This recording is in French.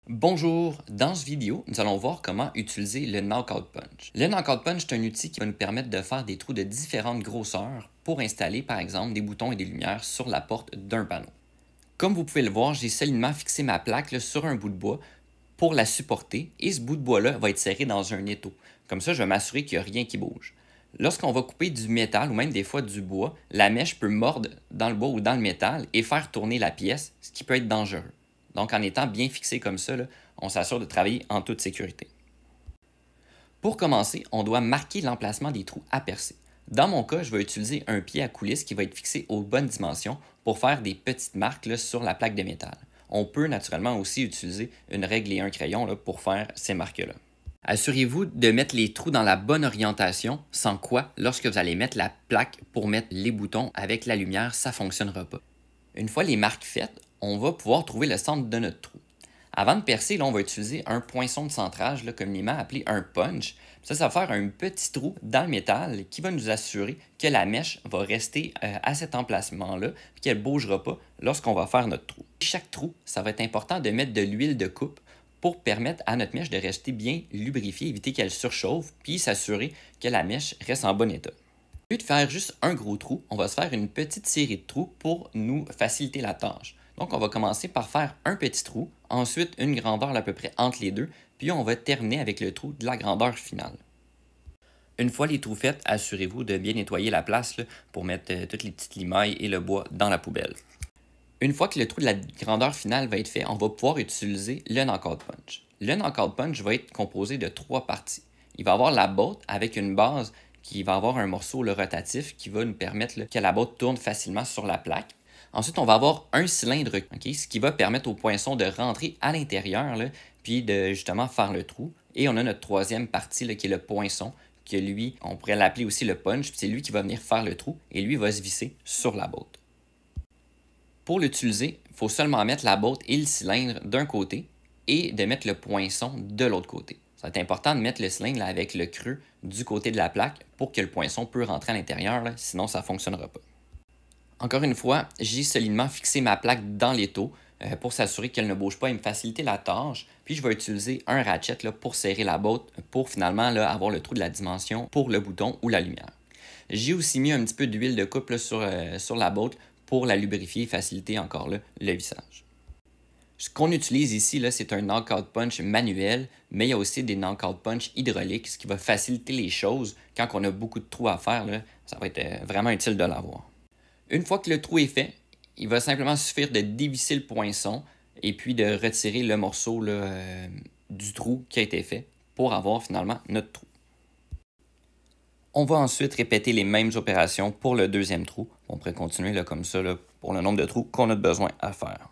Bonjour, dans cette vidéo, nous allons voir comment utiliser le Knockout Punch. Le Knockout Punch est un outil qui va nous permettre de faire des trous de différentes grosseurs pour installer par exemple des boutons et des lumières sur la porte d'un panneau. Comme vous pouvez le voir, j'ai solidement fixé ma plaque sur un bout de bois pour la supporter et ce bout de bois-là va être serré dans un étau. Comme ça, je vais m'assurer qu'il n'y a rien qui bouge. Lorsqu'on va couper du métal ou même des fois du bois, la mèche peut mordre dans le bois ou dans le métal et faire tourner la pièce, ce qui peut être dangereux. Donc, en étant bien fixé comme ça, on s'assure de travailler en toute sécurité. Pour commencer, on doit marquer l'emplacement des trous à percer. Dans mon cas, je vais utiliser un pied à coulisse qui va être fixé aux bonnes dimensions pour faire des petites marques sur la plaque de métal. On peut naturellement aussi utiliser une règle et un crayon pour faire ces marques-là. Assurez-vous de mettre les trous dans la bonne orientation, sans quoi, lorsque vous allez mettre la plaque pour mettre les boutons avec la lumière, ça ne fonctionnera pas. Une fois les marques faites, on va pouvoir trouver le centre de notre trou. Avant de percer, on va utiliser un poinçon de centrage, communément appelé un punch. Ça va faire un petit trou dans le métal qui va nous assurer que la mèche va rester à cet emplacement-là et qu'elle ne bougera pas lorsqu'on va faire notre trou. Chaque trou, ça va être important de mettre de l'huile de coupe pour permettre à notre mèche de rester bien lubrifiée, éviter qu'elle surchauffe, puis s'assurer que la mèche reste en bon état. Au lieu de faire juste un gros trou, on va se faire une petite série de trous pour nous faciliter la tâche. Donc, on va commencer par faire un petit trou, ensuite une grandeur à peu près entre les deux, puis on va terminer avec le trou de la grandeur finale. Une fois les trous faits, assurez-vous de bien nettoyer la place pour mettre toutes les petites limailles et le bois dans la poubelle. Une fois que le trou de la grandeur finale va être fait, on va pouvoir utiliser le Knockout Punch. Le Knockout Punch va être composé de 3 parties. Il va avoir la botte avec une base qui va avoir un morceau rotatif qui va nous permettre que la botte tourne facilement sur la plaque. Ensuite, on va avoir un cylindre, ce qui va permettre au poinçon de rentrer à l'intérieur, puis de justement faire le trou. Et on a notre troisième partie qui est le poinçon, que lui, on pourrait l'appeler aussi le punch, puis c'est lui qui va venir faire le trou et lui va se visser sur la botte. Pour l'utiliser, il faut seulement mettre la botte et le cylindre d'un côté et de mettre le poinçon de l'autre côté. Ça va être important de mettre le cylindre avec le creux du côté de la plaque pour que le poinçon puisse rentrer à l'intérieur, sinon ça ne fonctionnera pas. Encore une fois, j'ai solidement fixé ma plaque dans l'étau pour s'assurer qu'elle ne bouge pas et me faciliter la tâche. Puis je vais utiliser un ratchet pour serrer la botte pour finalement avoir le trou de la dimension pour le bouton ou la lumière. J'ai aussi mis un petit peu d'huile de coupe sur la botte pour la lubrifier et faciliter encore le vissage. Ce qu'on utilise ici, c'est un Knockout Punch manuel, mais il y a aussi des Knockout Punch hydrauliques, ce qui va faciliter les choses quand on a beaucoup de trous à faire. Ça va être vraiment utile de l'avoir. Une fois que le trou est fait, il va simplement suffire de dévisser le poinçon et puis de retirer le morceau du trou qui a été fait pour avoir finalement notre trou. On va ensuite répéter les mêmes opérations pour le deuxième trou. On pourrait continuer comme ça pour le nombre de trous qu'on a besoin à faire.